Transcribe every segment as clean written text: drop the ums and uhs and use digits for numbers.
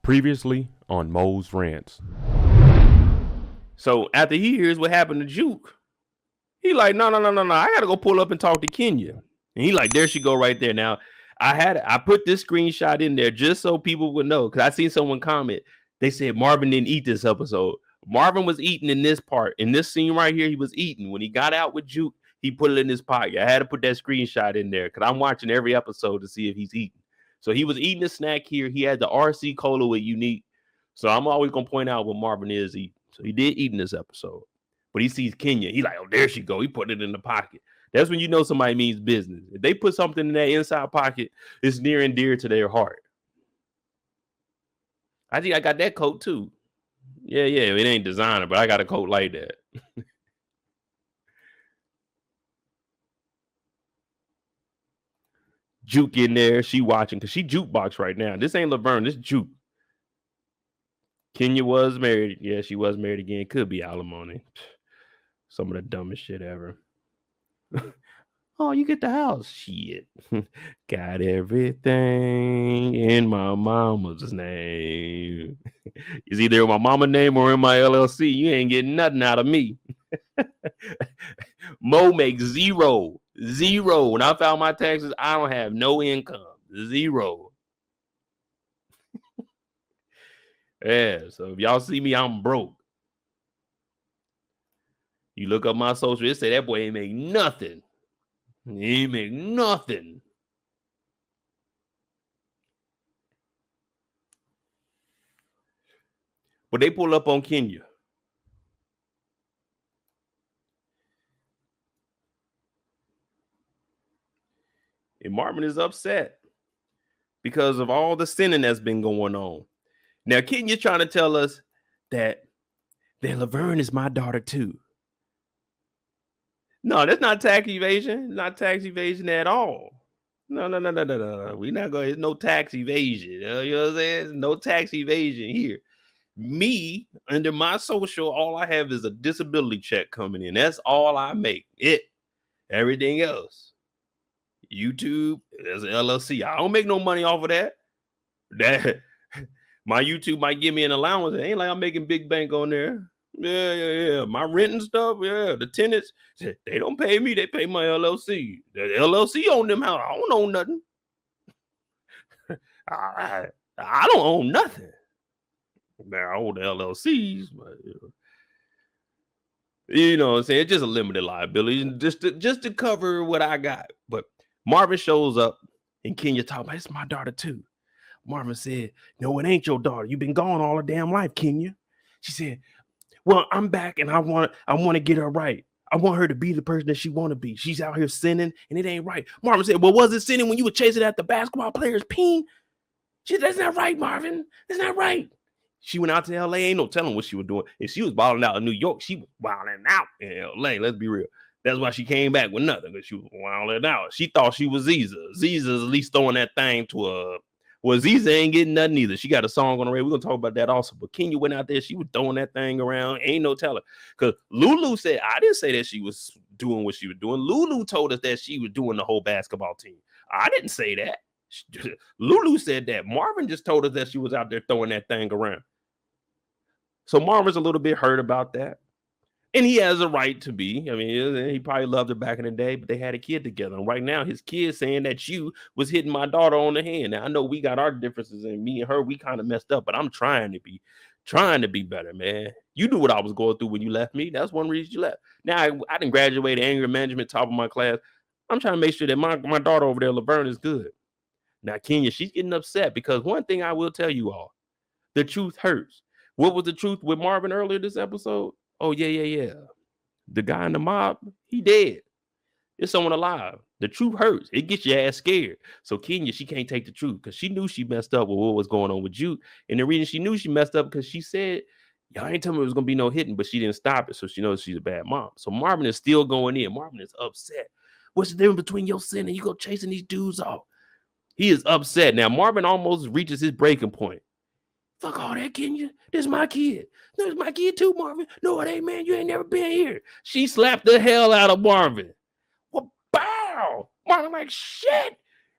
Previously on Mo's Rants. So after he hears what happened to Juke, he like, no. I gotta go pull up and talk to Kenya. And he like, there she go right there. Now, I put this screenshot in there just so people would know, because I seen someone comment. They said Marvin didn't eat this episode. Marvin was eating in this part. In this scene right here, he was eating. When he got out with Juke, he put it in his pocket. I had to put that screenshot in there because I'm watching every episode to see if he's eating. So he was eating a snack here. He had the RC Cola with Unique. So I'm always going to point out what Marvin is eating. So he did eat in this episode. But he sees Kenya. He like, oh, there she go. He put it in the pocket. That's when you know somebody means business. If they put something in that inside pocket, it's near and dear to their heart. I think I got that coat too. Yeah, it ain't designer, but I got a coat like that. Juke in there. She watching because she jukebox right now. This ain't Laverne. This Juke. Kenya was married. Yeah, she was married again. Could be alimony. Some of the dumbest shit ever. Oh, you get the house. Shit. Got everything in my mama's name. It's either in my mama's name or in my LLC. You ain't getting nothing out of me. Mo makes zero. When I file my taxes, I don't have no income. Zero. Yeah, so if y'all see me, I'm broke. You look up my social, it say that boy ain't make nothing. He ain't make nothing. But they pull up on Kenya. And Marvin is upset because of all the sinning that's been going on. Now, Kenya trying to tell us that Laverne is my daughter too. No, that's not tax evasion. It's not tax evasion at all. No. We not going. There's no tax evasion. You know what I'm saying? There's no tax evasion here. Me, under my social, all I have is a disability check coming in. That's all I make. Everything else. YouTube, there's an LLC. I don't make no money off of that. My YouTube might give me an allowance. It ain't like I'm making big bank on there. Yeah. My rent and stuff, the tenants, they don't pay me. They pay my LLC. The LLC own them house. I don't own nothing. I don't own nothing. Now I own the LLCs, but you know what I'm saying? It's just a limited liability, just to cover what I got. But Marvin shows up and Kenya talking about, it's my daughter too. Marvin said, no, it ain't your daughter. You've been gone all her damn life, Kenya. She said, well, I'm back and I want to get her right. I want her to be the person that she want to be. She's out here sinning and it ain't right. Marvin said, well, was it sinning when you were chasing after basketball players' peen? She said, that's not right, Marvin. That's not right. She went out to LA. Ain't no telling what she was doing. If she was balling out in New York, she was wilding out in LA. Let's be real. That's why she came back with nothing, because she was wilding out. She thought she was Ziza. Ziza's at least throwing that thing to a... Well, Ziza ain't getting nothing either. She got a song on the radio. We're going to talk about that also. But Kenya went out there. She was throwing that thing around. Ain't no telling. Because Lulu said, I didn't say that she was doing what she was doing. Lulu told us that she was doing the whole basketball team. I didn't say that. Lulu said that. Marvin just told us that she was out there throwing that thing around. So Marvin's a little bit hurt about that. And he has a right to be. I mean, he probably loved her back in the day, but they had a kid together. And right now, his kid's saying that you was hitting my daughter on the hand. Now, I know we got our differences, and me and her, we kind of messed up, but I'm trying to be better, man. You knew what I was going through when you left me. That's one reason you left. Now, I didn't graduate anger management, top of my class. I'm trying to make sure that my daughter over there, Laverne, is good. Now, Kenya, she's getting upset because one thing I will tell you all, the truth hurts. What was the truth with Marvin earlier this episode? Oh, yeah. The guy in the mob, he dead. It's someone alive. The truth hurts. It gets your ass scared. So Kenya, she can't take the truth because she knew she messed up with what was going on with Juke. And the reason she knew she messed up because she said, y'all ain't telling me it was going to be no hitting, but she didn't stop it. So she knows she's a bad mom. So Marvin is still going in. Marvin is upset. What's the difference between your sin and you go chasing these dudes off? He is upset. Now, Marvin almost reaches his breaking point. Fuck all that, Kenya. This is my kid. This is my kid too, Marvin. No, it ain't, man. You ain't never been here. She slapped the hell out of Marvin. Well, bow. Marvin like, shit.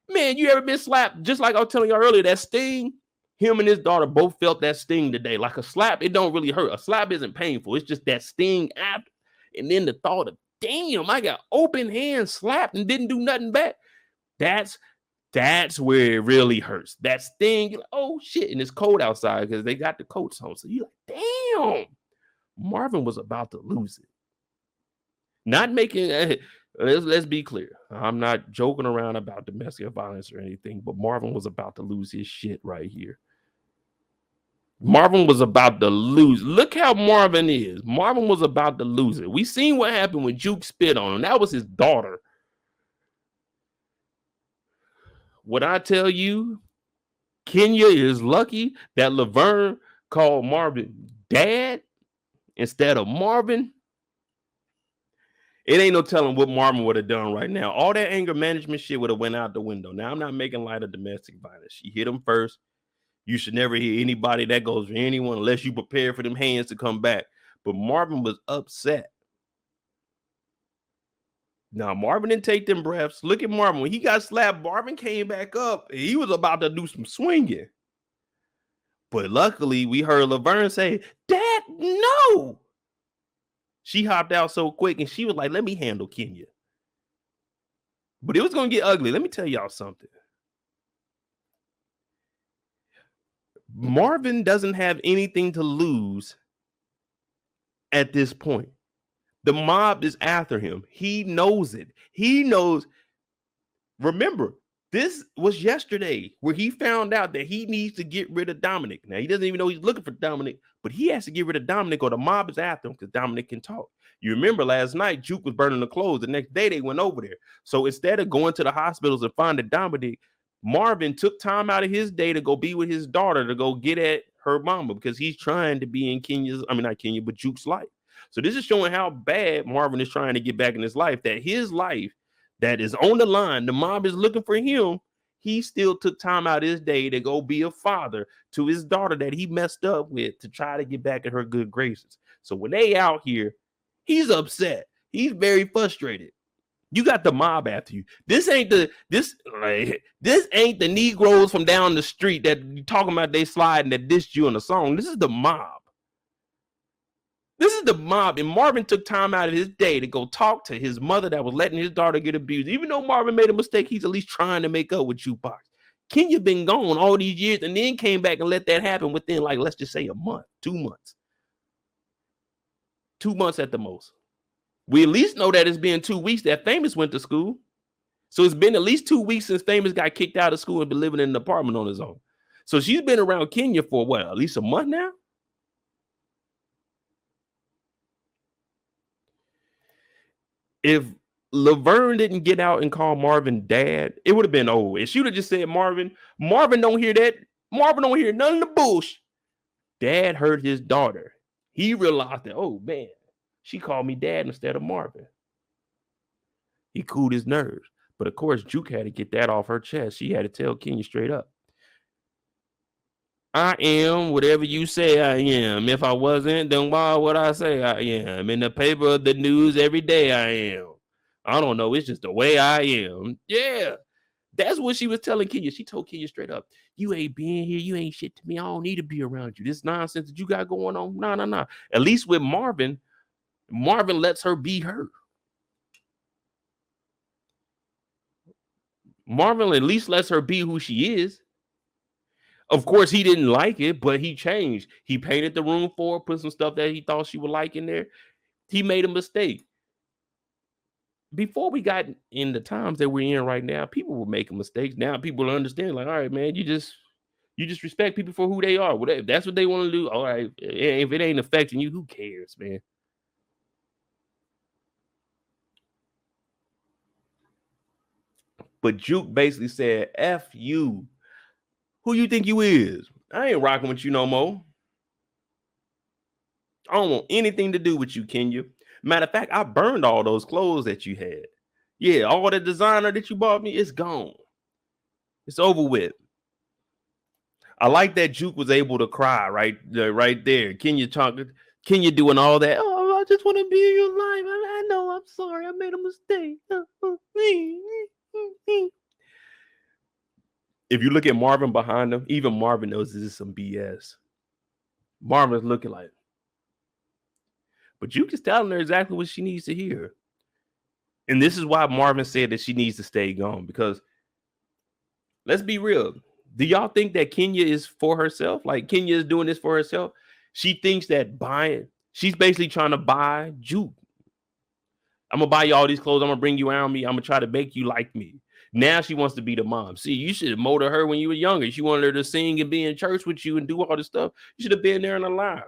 Man, you ever been slapped? Just like I was telling you earlier, that sting. Him and his daughter both felt that sting today. Like a slap, it don't really hurt. A slap isn't painful. It's just that sting after. And then the thought of, damn, I got open hand slapped and didn't do nothing back. That's where it really hurts. That sting, you're like, oh shit. And it's cold outside because they got the coats on. So you're like, damn, Marvin was about to lose it. Not making let's be clear. I'm not joking around about domestic violence or anything, but Marvin was about to lose his shit right here. Marvin was about to lose. Look how Marvin is. Marvin was about to lose it. We seen what happened when Juke spit on him. That was his daughter. What I tell you, Kenya is lucky that Laverne called Marvin dad instead of Marvin. It ain't no telling what Marvin would have done right now. All that anger management shit would have went out the window. Now, I'm not making light of domestic violence. She hit him first. You should never hear anybody that goes for anyone unless you prepare for them hands to come back. But Marvin was upset. Now, Marvin didn't take them breaths. Look at Marvin. When he got slapped, Marvin came back up. And he was about to do some swinging. But luckily, we heard Laverne say, Dad, no. She hopped out so quick and she was like, let me handle Kenya. But it was going to get ugly. Let me tell y'all something. Marvin doesn't have anything to lose at this point. The mob is after him. He knows it. He knows. Remember, this was yesterday where he found out that he needs to get rid of Dominic. Now, he doesn't even know he's looking for Dominic, but he has to get rid of Dominic or the mob is after him because Dominic can talk. You remember last night, Juke was burning the clothes. The next day, they went over there. So instead of going to the hospitals and finding Dominic, Marvin took time out of his day to go be with his daughter to go get at her mama because he's trying to be in not Kenya, but Juke's life. So this is showing how bad Marvin is trying to get back in his life, that his life that is on the line, the mob is looking for him. He still took time out of his day to go be a father to his daughter that he messed up with to try to get back in her good graces. So when they out here, he's upset. He's very frustrated. You got the mob after you. This ain't the Negroes from down the street that you talking about they sliding that dissed you in a song. This is the mob. This is the mob. And Marvin took time out of his day to go talk to his mother that was letting his daughter get abused. Even though Marvin made a mistake, he's at least trying to make up with Jukebox. Kenya been gone all these years and then came back and let that happen within, like, let's just say a month, 2 months. 2 months at the most. We at least know that it's been 2 weeks that Famous went to school. So it's been at least 2 weeks since Famous got kicked out of school and been living in an apartment on his own. So she's been around Kenya for what, at least a month now? If Laverne didn't get out and call Marvin dad, it would have been over. If she would have just said Marvin don't hear that. Marvin don't hear none of the bullshit. Dad heard his daughter. He realized that, oh man, she called me dad instead of Marvin. He cooled his nerves. But of course, Juke had to get that off her chest. She had to tell Kenya straight up. I am whatever you say I am. If I wasn't, then why would I say I am? In the paper, the news, every day I am. I don't know. It's just the way I am. Yeah. That's what she was telling Kenya. She told Kenya straight up, you ain't being here. You ain't shit to me. I don't need to be around you. This nonsense that you got going on. No. At least with Marvin lets her be her. Marvin at least lets her be who she is. Of course, he didn't like it, but he changed. He painted the room for her, put some stuff that he thought she would like in there. He made a mistake. Before we got in the times that we're in right now, people were making mistakes. Now people understand, like, all right, man, you just respect people for who they are. Whatever, if that's what they want to do, all right. If it ain't affecting you, who cares, man? But Juke basically said, F you. Who you think you is? I ain't rocking with you no more. I don't want anything to do with you, Kenya. Matter of fact, I burned all those clothes that you had. Yeah, all the designer that you bought me, it's gone. It's over with. I like that Juke was able to cry right there. Kenya doing all that. Oh, I just want to be in your life. I know, I'm sorry. I made a mistake. if you look at Marvin behind him, even Marvin knows this is some BS. Marvin's looking like, but Juke is telling her exactly what she needs to hear. And this is why Marvin said that she needs to stay gone, because let's be real. Do y'all think that Kenya is for herself? Like Kenya is doing this for herself? She thinks that she's basically trying to buy Juke. I'm going to buy you all these clothes. I'm going to bring you around me. I'm going to try to make you like me. Now she wants to be the mom. See, you should have molded her when you were younger. She wanted her to sing and be in church with you and do all this stuff. You should have been there and alive.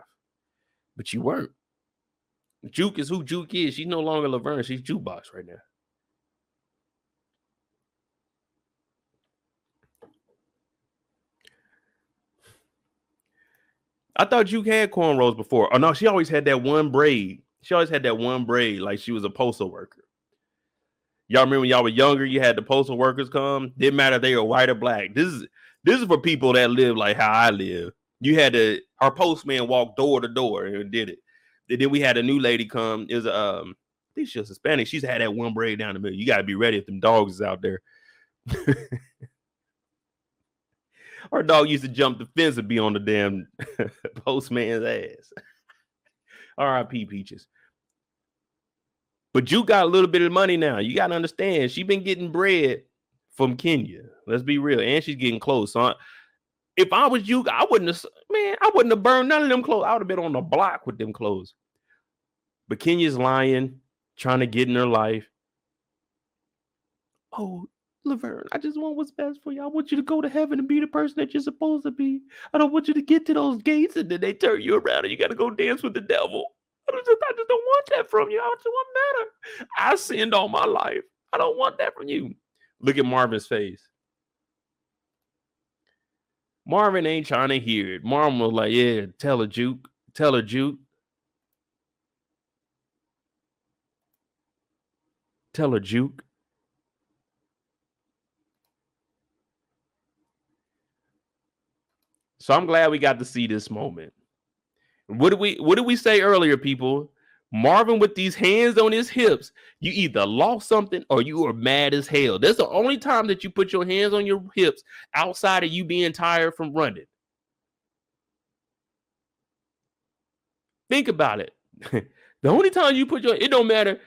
But you weren't. Juke is who Juke is. She's no longer Laverne. She's Jukebox right now. I thought Juke had cornrows before. Oh, no, she always had that one braid. She always had that one braid like she was a postal worker. Y'all remember when y'all were younger, you had the postal workers come? Didn't matter if they were white or black. This is for people that live like how I live. You had our postman walk door to door and did it. And then we had a new lady come. It was I think she was Hispanic. She's had that one braid down the middle. You got to be ready if them dogs is out there. Our dog used to jump the fence and be on the damn postman's ass. R.I.P. Peaches. But you got a little bit of money now. You got to understand, she been getting bread from Kenya. Let's be real. And she's getting close. So if I was you, I wouldn't have burned none of them clothes. I would have been on the block with them clothes. But Kenya's lying, trying to get in her life. Oh, Laverne, I just want what's best for you. I want you to go to heaven and be the person that you're supposed to be. I don't want you to get to those gates and then they turn you around and you got to go dance with the devil. I just don't want that from you. I just want better. I sinned all my life. I don't want that from you. Look at Marvin's face. Marvin ain't trying to hear it. Marvin was like, yeah, tell her, Juke. Tell her, Juke. Tell her, Juke. So I'm glad we got to see this moment. What did we say earlier, people? Marvin with these hands on his hips, you either lost something or you are mad as hell. That's the only time that you put your hands on your hips outside of you being tired from running. Think about it. The only time you put it don't matter.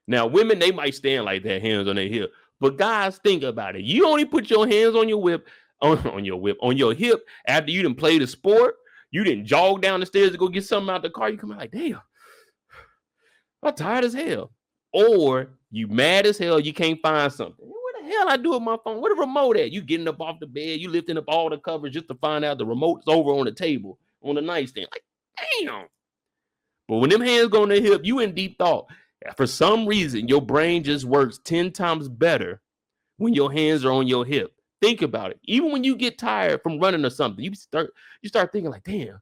Now, women, they might stand like that, hands on their hip. But guys, think about it. You only put your hands on your hip after you done played a sport. You didn't jog down the stairs to go get something out the car. You come out like, damn, I'm tired as hell. Or you mad as hell, you can't find something. What the hell I do with my phone? Where the remote at? You getting up off the bed, you lifting up all the covers just to find out the remote's over on the table, on the nightstand. Like, damn. But when them hands go on the hip, you in deep thought. For some reason, your brain just works 10 times better when your hands are on your hip. Think about it. Even when you get tired from running or something, you start thinking like, damn,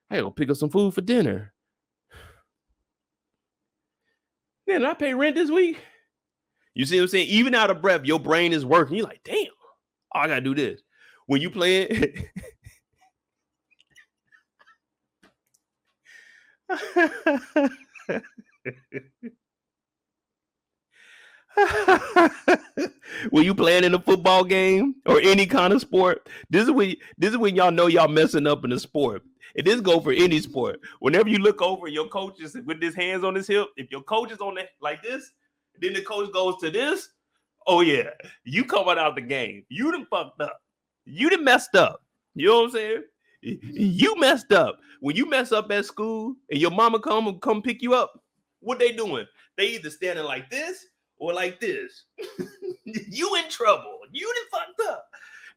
I gotta go pick up some food for dinner. Man, I pay rent this week. You see what I'm saying? Even out of breath, your brain is working. You're like, damn, I gotta do this. When you play it. When you playing in a football game or any kind of sport, this is when y'all know y'all messing up in the sport. And this go for any sport. Whenever you look over, your coach is with his hands on his hip. If your coach is on it like this, then the coach goes to this. Oh yeah, you coming out the game. You done fucked up. You done messed up. You know what I'm saying? You messed up. When you mess up at school and your mama come pick you up, what they doing? They either standing like this or like this. You in trouble. You done fucked up.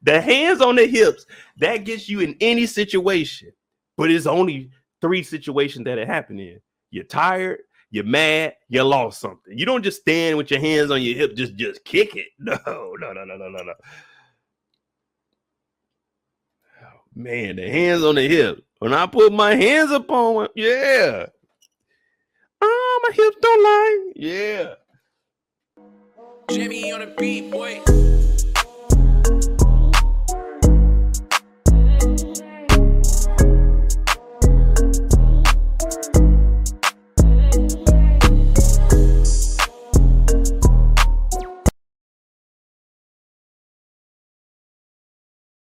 The hands on the hips, that gets you in any situation. But it's only 3 situations that it happened in. You're tired, you're mad, you lost something. You don't just stand with your hands on your hip, just kick it. No. Oh, man, the hands on the hip. When I put my hands upon it, yeah. Oh, my hips don't lie. Yeah. Jimmy on the beat, boy.